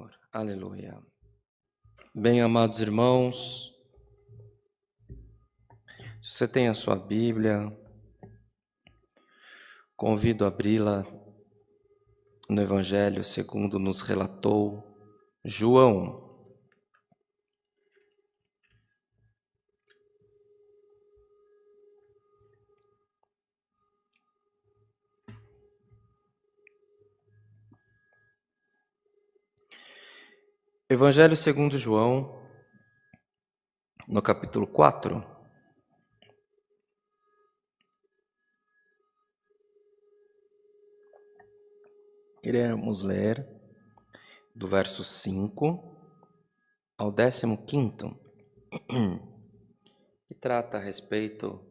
Senhor. Aleluia. Bem, amados irmãos, se você tem a sua Bíblia, convido a abri-la no Evangelho segundo nos relatou João. Evangelho segundo João, no capítulo 4. Iremos ler do verso 5 ao 15º, que trata a respeito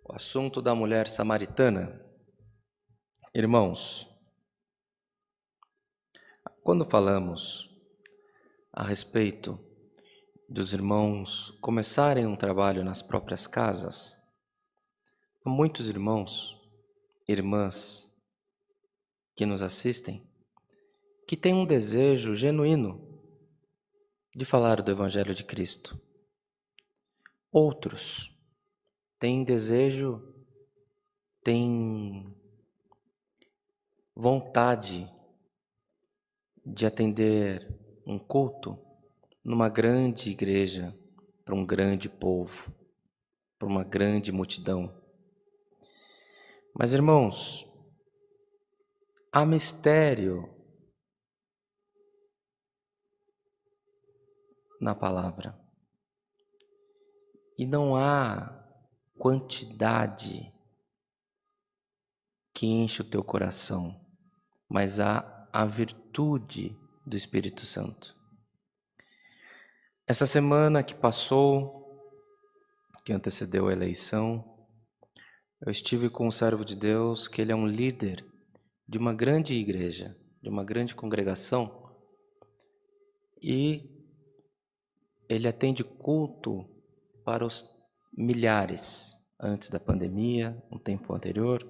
do assunto da mulher samaritana. Irmãos, quando falamos a respeito dos irmãos começarem um trabalho nas próprias casas, há muitos irmãos, irmãs que nos assistem, que têm um desejo genuíno de falar do Evangelho de Cristo. Outros têm desejo, têm vontade de atender um culto numa grande igreja, para um grande povo, para uma grande multidão. Mas, irmãos, há mistério na palavra e não há quantidade que enche o teu coração, mas há a virtude do Espírito Santo. Essa semana que passou, que antecedeu a eleição, eu estive com um servo de Deus que ele é um líder de uma grande igreja, de uma grande congregação, e ele atende culto para os milhares antes da pandemia, um tempo anterior.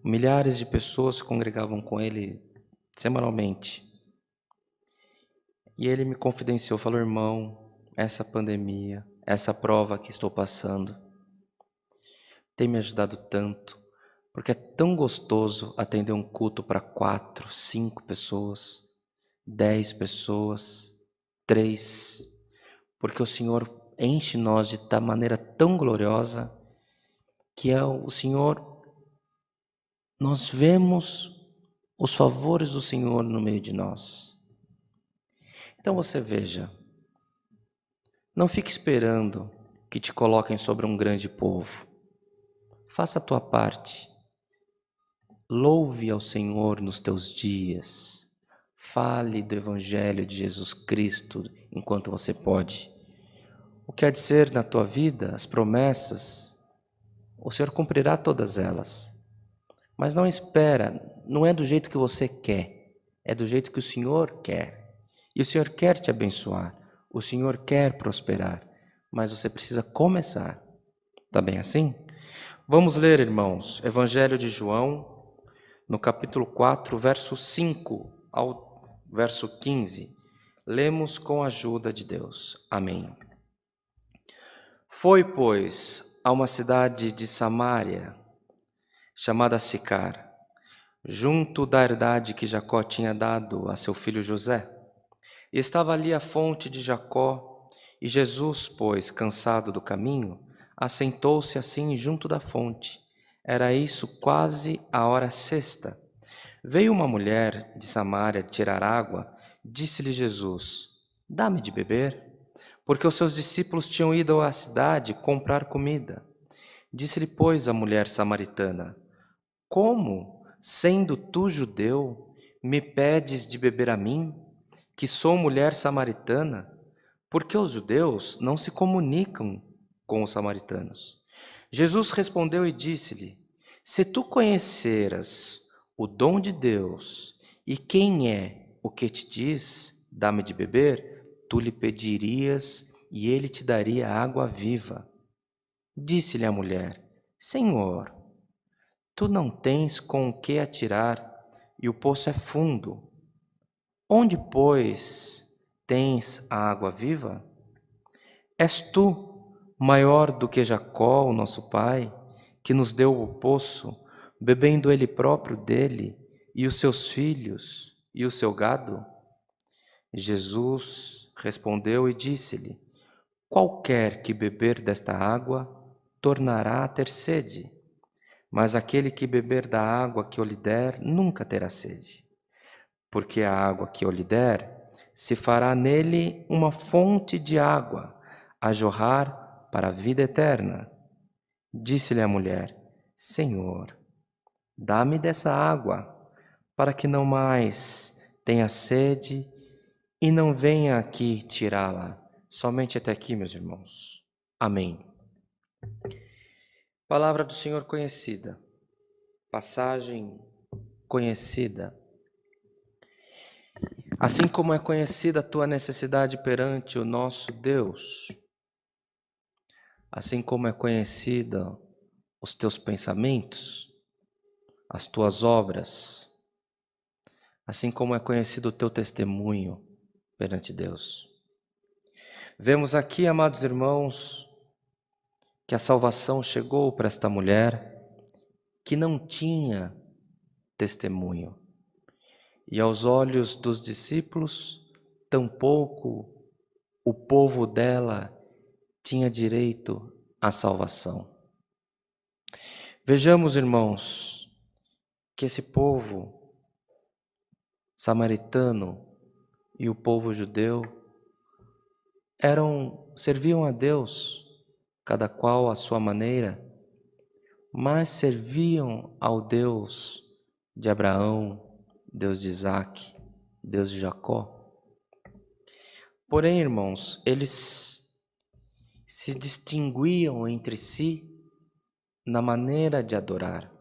Milhares de pessoas se congregavam com ele semanalmente. E ele me confidenciou, falou: irmão, essa pandemia, essa prova que estou passando, tem me ajudado tanto, porque é tão gostoso atender um culto para 4, 5 pessoas, 10 pessoas, 3, porque o Senhor enche nós de tal maneira tão gloriosa que é o Senhor, nós vemos os favores do Senhor no meio de nós. Então você veja, não fique esperando que te coloquem sobre um grande povo. Faça a tua parte. Louve ao Senhor nos teus dias. Fale do Evangelho de Jesus Cristo enquanto você pode. O que há de ser na tua vida, as promessas, o Senhor cumprirá todas elas. Mas não espera, não é do jeito que você quer, é do jeito que o Senhor quer. E o Senhor quer te abençoar, o Senhor quer prosperar, mas você precisa começar. Tá bem assim? Vamos ler, irmãos, Evangelho de João, no capítulo 4, verso 5 ao verso 15. Lemos com a ajuda de Deus. Amém. Foi, pois, a uma cidade de Samaria, chamada Sicar, junto da herdade que Jacó tinha dado a seu filho José. E estava ali a fonte de Jacó, e Jesus, pois, cansado do caminho, assentou-se assim junto da fonte. Era isso quase a hora sexta. Veio uma mulher de Samaria tirar água. Disse-lhe Jesus: dá-me de beber, porque os seus discípulos tinham ido à cidade comprar comida. Disse-lhe, pois, a mulher samaritana: como, sendo tu judeu, me pedes de beber a mim, que sou mulher samaritana? Porque os judeus não se comunicam com os samaritanos. Jesus respondeu e disse-lhe: se tu conheceras o dom de Deus e quem é o que te diz, dá-me de beber, tu lhe pedirias e ele te daria água viva. Disse-lhe a mulher: Senhor, tu não tens com o que atirar e o poço é fundo. Onde, pois, tens a água viva? És tu maior do que Jacó, o nosso pai, que nos deu o poço, bebendo ele próprio dele, e os seus filhos, e o seu gado? Jesus respondeu e disse-lhe: Qualquer que beber desta água tornará a ter sede, mas aquele que beber da água que eu lhe der nunca terá sede, porque a água que eu lhe der se fará nele uma fonte de água a jorrar para a vida eterna. Disse-lhe a mulher: Senhor, dá-me dessa água, para que não mais tenha sede e não venha aqui tirá-la. Somente até aqui, meus irmãos. Amém. Palavra do Senhor conhecida, passagem conhecida. Assim como é conhecida a tua necessidade perante o nosso Deus, assim como é conhecida os teus pensamentos, as tuas obras, assim como é conhecido o teu testemunho perante Deus. Vemos aqui, amados irmãos, que a salvação chegou para esta mulher que não tinha testemunho. E aos olhos dos discípulos, tampouco o povo dela tinha direito à salvação. Vejamos, irmãos, que esse povo samaritano e o povo judeu serviam a Deus, cada qual à sua maneira, mas serviam ao Deus de Abraão, Deus de Isaque, Deus de Jacó. Porém, irmãos, eles se distinguiam entre si na maneira de adorar.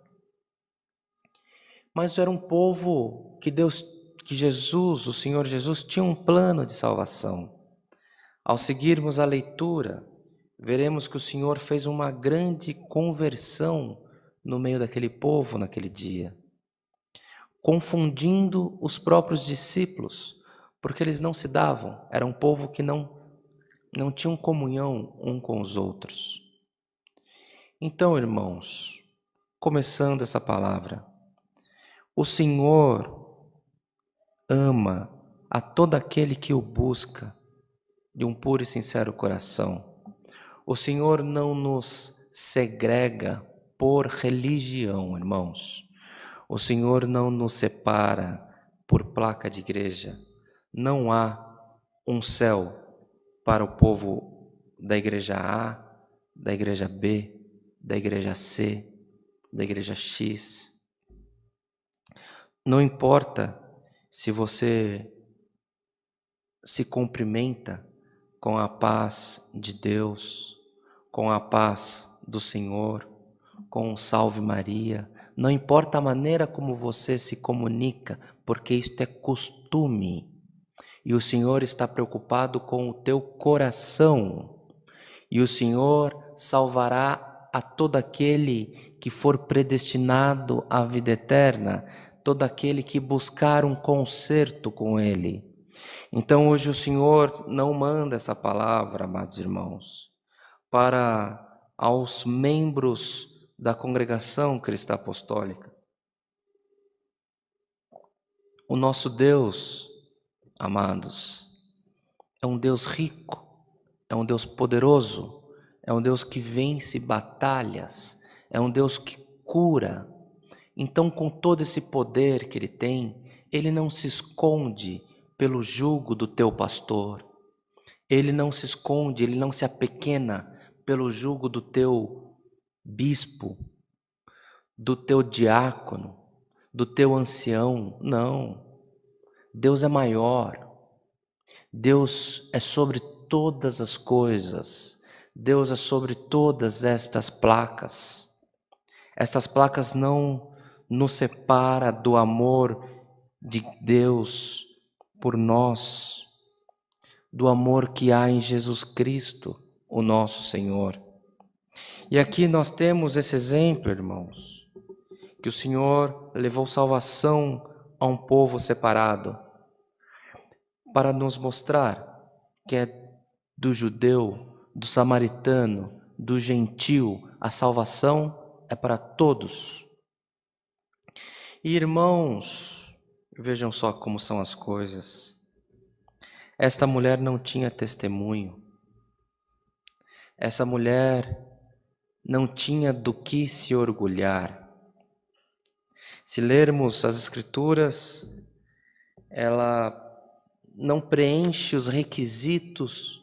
Mas era um povo que Jesus, o Senhor Jesus, tinha um plano de salvação. Ao seguirmos a leitura, veremos que o Senhor fez uma grande conversão no meio daquele povo naquele dia, confundindo os próprios discípulos, porque eles não se davam, era um povo que não tinham comunhão um com os outros. Então, irmãos, começando essa palavra, o Senhor ama a todo aquele que o busca de um puro e sincero coração. O Senhor não nos segrega por religião, irmãos. O Senhor não nos separa por placa de igreja. Não há um céu para o povo da igreja A, da igreja B, da igreja C, da igreja X. Não importa se você se cumprimenta com a paz de Deus, com a paz do Senhor, com o Salve Maria. Não importa a maneira como você se comunica, porque isto é costume. E o Senhor está preocupado com o teu coração. E o Senhor salvará a todo aquele que for predestinado à vida eterna, todo aquele que buscar um concerto com Ele. Então hoje o Senhor não manda essa palavra, amados irmãos, para aos membros da congregação cristã apostólica. O nosso Deus, amados, é um Deus rico, é um Deus poderoso, é um Deus que vence batalhas, é um Deus que cura. Então, com todo esse poder que Ele tem, Ele não se esconde pelo jugo do teu pastor. Ele não se esconde, Ele não se apequena pelo jugo do teu bispo, do teu diácono, do teu ancião. Não. Deus é maior. Deus é sobre todas as coisas. Deus é sobre todas estas placas. Estas placas não nos separam do amor de Deus por nós, do amor que há em Jesus Cristo, o nosso Senhor. E aqui nós temos esse exemplo, irmãos, que o Senhor levou salvação a um povo separado. para nos mostrar que é do judeu, do samaritano, do gentil, a salvação é para todos. E irmãos, vejam só como são as coisas. Esta mulher não tinha testemunho. Essa mulher não tinha do que se orgulhar. Se lermos as Escrituras, ela não preenche os requisitos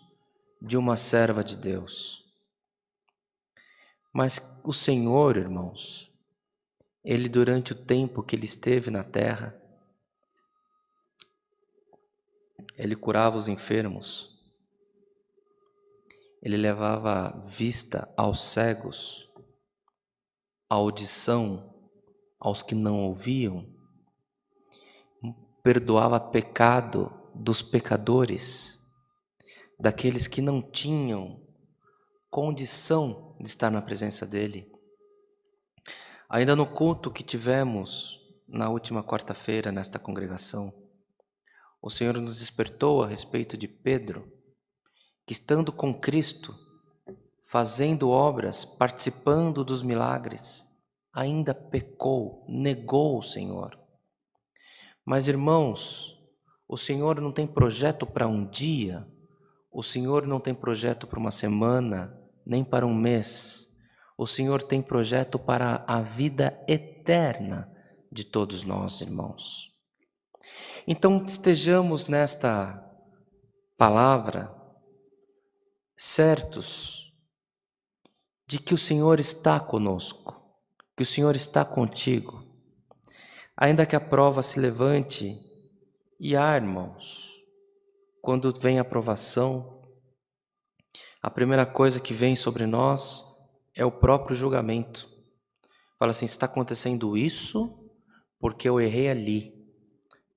de uma serva de Deus. Mas o Senhor, irmãos, Ele durante o tempo que Ele esteve na terra, Ele curava os enfermos, Ele levava vista aos cegos, a audição aos que não ouviam, perdoava pecado dos pecadores, daqueles que não tinham condição de estar na presença dEle. Ainda no culto que tivemos na última quarta-feira nesta congregação, o Senhor nos despertou a respeito de Pedro, que estando com Cristo, fazendo obras, participando dos milagres, ainda pecou, negou o Senhor. Mas irmãos, o Senhor não tem projeto para um dia, o Senhor não tem projeto para uma semana, nem para um mês. O Senhor tem projeto para a vida eterna de todos nós, irmãos. Então estejamos nesta palavra certos de que o Senhor está conosco, que o Senhor está contigo. Ainda que a prova se levante, e irmãos, quando vem a provação, a primeira coisa que vem sobre nós é o próprio julgamento. Fala assim, está acontecendo isso porque eu errei ali,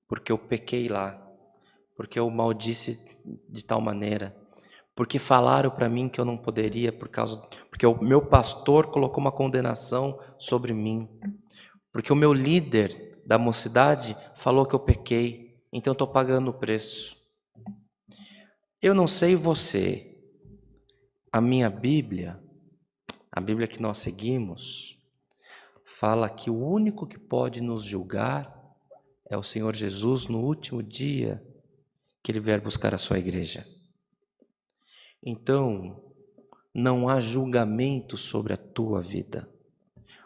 porque eu pequei lá, porque eu maldisse de tal maneira, porque falaram para mim que eu não poderia porque o meu pastor colocou uma condenação sobre mim, porque o meu líder da mocidade falou que eu pequei, então eu estou pagando o preço. Eu não sei você, a minha Bíblia, a Bíblia que nós seguimos, fala que o único que pode nos julgar é o Senhor Jesus no último dia que Ele vier buscar a sua igreja. Então, não há julgamento sobre a tua vida.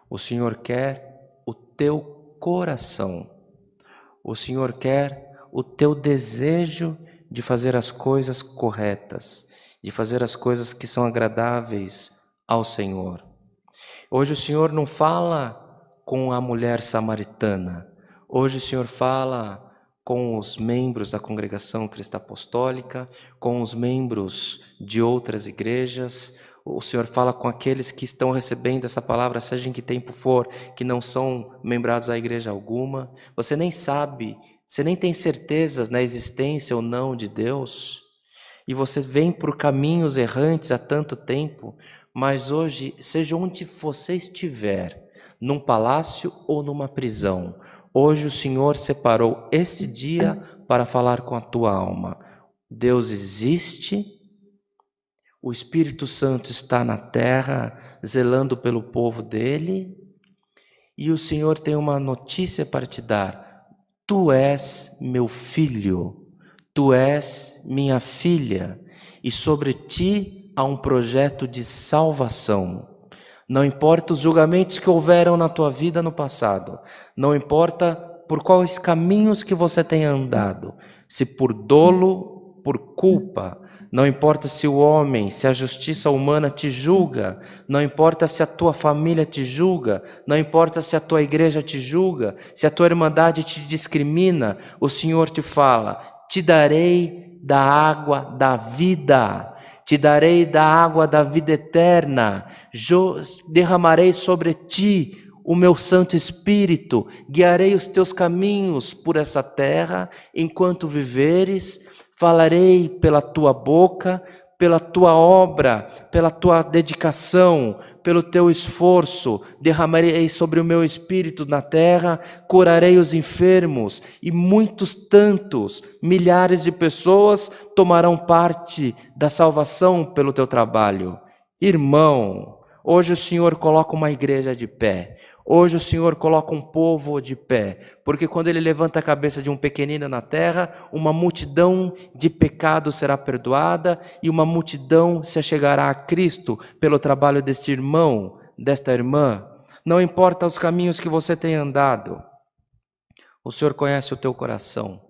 O Senhor quer o teu coração. O Senhor quer o teu desejo de fazer as coisas corretas, de fazer as coisas que são agradáveis ao Senhor. Hoje o Senhor não fala com a mulher samaritana. Hoje o Senhor fala com os membros da congregação cristã apostólica, com os membros de outras igrejas. O Senhor fala com aqueles que estão recebendo essa palavra, seja em que tempo for, que não são membrados à igreja alguma. Você nem sabe, você nem tem certezas na existência ou não de Deus. E você vem por caminhos errantes há tanto tempo, mas hoje, seja onde você estiver, num palácio ou numa prisão, hoje o Senhor separou este dia para falar com a tua alma. Deus existe, o Espírito Santo está na terra, zelando pelo povo dele, e o Senhor tem uma notícia para te dar. Tu és meu filho, tu és minha filha, e sobre ti há um projeto de salvação. Não importa os julgamentos que houveram na tua vida no passado, não importa por quais caminhos que você tenha andado, se por dolo, por culpa, não importa se o homem, se a justiça humana te julga, não importa se a tua família te julga, não importa se a tua igreja te julga, se a tua irmandade te discrimina, o Senhor te fala, te darei da água da vida, te darei da água da vida eterna, derramarei sobre ti o meu Santo Espírito, guiarei os teus caminhos por essa terra, enquanto viveres, falarei pela tua boca, pela tua obra, pela tua dedicação, pelo teu esforço, derramarei sobre o meu espírito na terra, curarei os enfermos, e muitos tantos, milhares de pessoas tomarão parte da salvação pelo teu trabalho. Irmão, hoje o Senhor coloca uma igreja de pé. Hoje o Senhor coloca um povo de pé, porque quando Ele levanta a cabeça de um pequenino na terra, uma multidão de pecados será perdoada e uma multidão se achegará a Cristo pelo trabalho deste irmão, desta irmã. Não importa os caminhos que você tenha andado, o Senhor conhece o teu coração.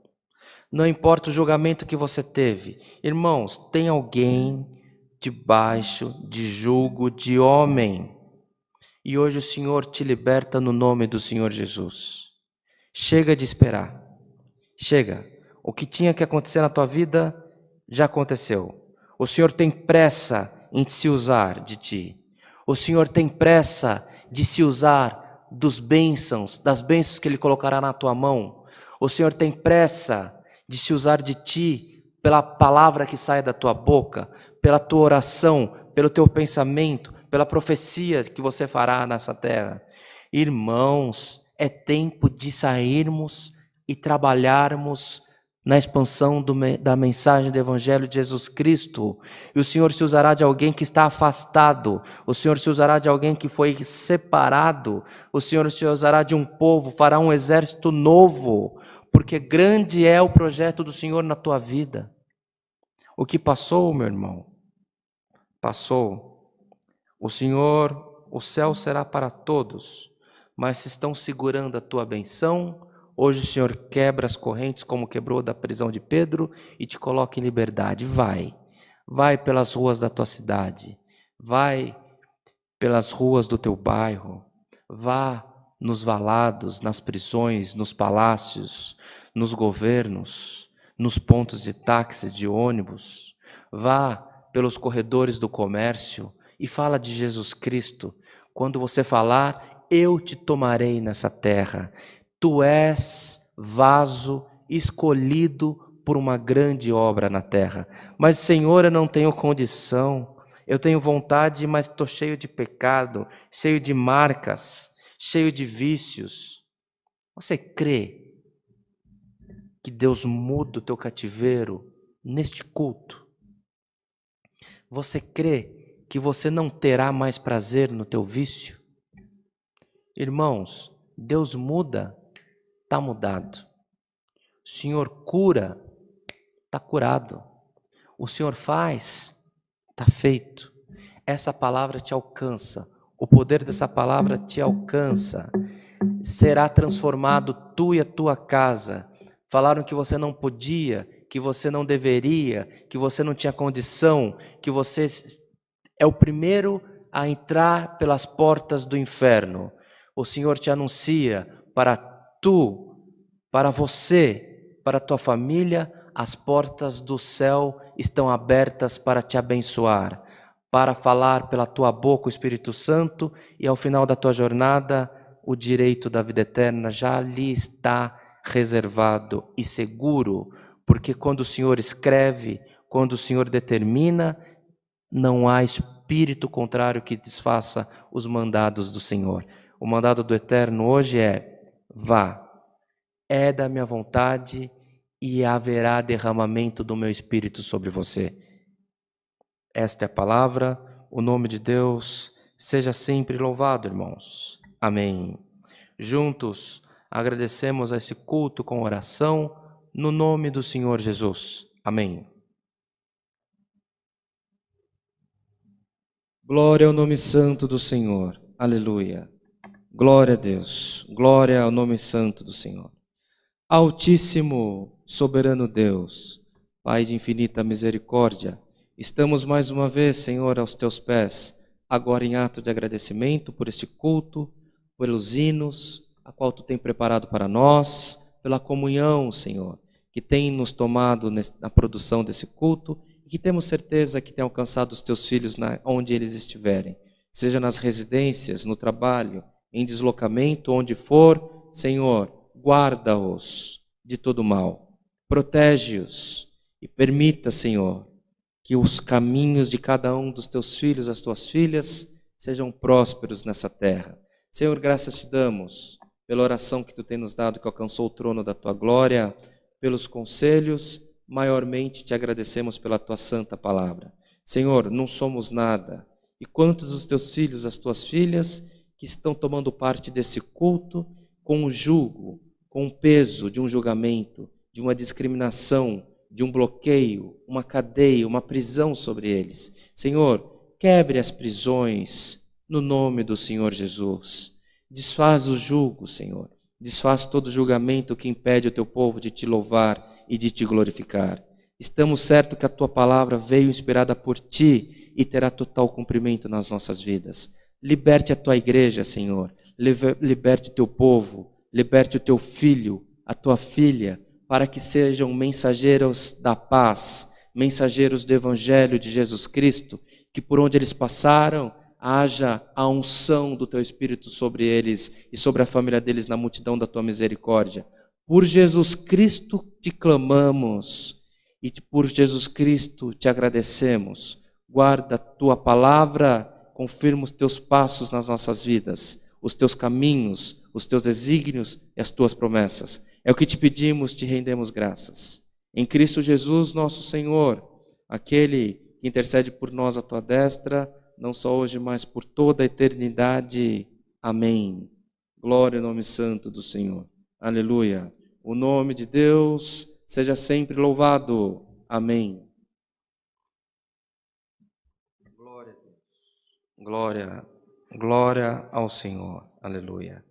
Não importa o julgamento que você teve. Irmãos, tem alguém debaixo de jugo de homem. E hoje o Senhor te liberta no nome do Senhor Jesus. Chega de esperar. Chega. O que tinha que acontecer na tua vida, já aconteceu. O Senhor tem pressa em se usar de ti. O Senhor tem pressa de se usar das bênçãos que Ele colocará na tua mão. O Senhor tem pressa de se usar de ti pela palavra que sai da tua boca, pela tua oração, pelo teu pensamento, pela profecia que você fará nessa terra. Irmãos, é tempo de sairmos e trabalharmos na expansão da mensagem do Evangelho de Jesus Cristo. E o Senhor se usará de alguém que está afastado, o Senhor se usará de alguém que foi separado, o Senhor se usará de um povo, fará um exército novo, porque grande é o projeto do Senhor na tua vida. O que passou, meu irmão, passou. O Senhor, o céu será para todos, mas se estão segurando a tua benção, hoje o Senhor quebra as correntes como quebrou da prisão de Pedro e te coloca em liberdade. Vai pelas ruas da tua cidade, vai pelas ruas do teu bairro, vá nos valados, nas prisões, nos palácios, nos governos, nos pontos de táxi, de ônibus, vá pelos corredores do comércio, e fala de Jesus Cristo. Quando você falar, eu te tomarei nessa terra. Tu és vaso escolhido por uma grande obra na terra. Mas, Senhor, eu não tenho condição. Eu tenho vontade, mas estou cheio de pecado, cheio de marcas, cheio de vícios. Você crê que Deus muda o teu cativeiro neste culto? Você crê que você não terá mais prazer no teu vício? Irmãos, Deus muda, está mudado. O Senhor cura, está curado. O Senhor faz, está feito. Essa palavra te alcança, o poder dessa palavra te alcança. Será transformado tu e a tua casa. Falaram que você não podia, que você não deveria, que você não tinha condição, que você é o primeiro a entrar pelas portas do inferno. O Senhor te anuncia para tu, para você, para a tua família, as portas do céu estão abertas para te abençoar, para falar pela tua boca o Espírito Santo, e ao final da tua jornada, o direito da vida eterna já lhe está reservado e seguro, porque quando o Senhor escreve, quando o Senhor determina, não há espírito contrário que desfaça os mandados do Senhor. O mandado do Eterno hoje é: vá, é da minha vontade e haverá derramamento do meu espírito sobre você. Esta é a palavra, o nome de Deus seja sempre louvado, irmãos. Amém. Juntos agradecemos a esse culto com oração no nome do Senhor Jesus. Amém. Glória ao nome santo do Senhor. Aleluia. Glória a Deus. Glória ao nome santo do Senhor. Altíssimo, soberano Deus, Pai de infinita misericórdia, estamos mais uma vez, Senhor, aos teus pés, agora em ato de agradecimento por este culto, pelos hinos, a qual tu tem preparado para nós, pela comunhão, Senhor, que tem nos tomado na produção desse culto, e que temos certeza que tem alcançado os teus filhos onde eles estiverem, seja nas residências, no trabalho, em deslocamento, onde for, Senhor, guarda-os de todo mal, protege-os e permita, Senhor, que os caminhos de cada um dos teus filhos, das tuas filhas, sejam prósperos nessa terra. Senhor, graças te damos pela oração que tu tem nos dado, que alcançou o trono da tua glória, pelos conselhos, maiormente te agradecemos pela tua santa palavra. Senhor, não somos nada. E quantos dos teus filhos, as tuas filhas, que estão tomando parte desse culto com o jugo, com o peso de um julgamento, de uma discriminação, de um bloqueio, uma cadeia, uma prisão sobre eles. Senhor, quebre as prisões no nome do Senhor Jesus. Desfaz o jugo, Senhor. Desfaz todo julgamento que impede o teu povo de te louvar e de te glorificar. Estamos certos que a tua palavra veio inspirada por ti e terá total cumprimento nas nossas vidas. Liberte a tua igreja, Senhor. Liberte o teu povo. Liberte o teu filho, a tua filha, para que sejam mensageiros da paz, mensageiros do Evangelho de Jesus Cristo, que por onde eles passaram, haja a unção do teu Espírito sobre eles e sobre a família deles na multidão da tua misericórdia. Por Jesus Cristo te clamamos e por Jesus Cristo te agradecemos. Guarda a tua palavra, confirma os teus passos nas nossas vidas, os teus caminhos, os teus desígnios e as tuas promessas. É o que te pedimos, te rendemos graças. Em Cristo Jesus, nosso Senhor, aquele que intercede por nós à tua destra, não só hoje, mas por toda a eternidade. Amém. Glória ao nome santo do Senhor. Aleluia. O nome de Deus seja sempre louvado. Amém. Glória a Deus. Glória ao Senhor. Aleluia.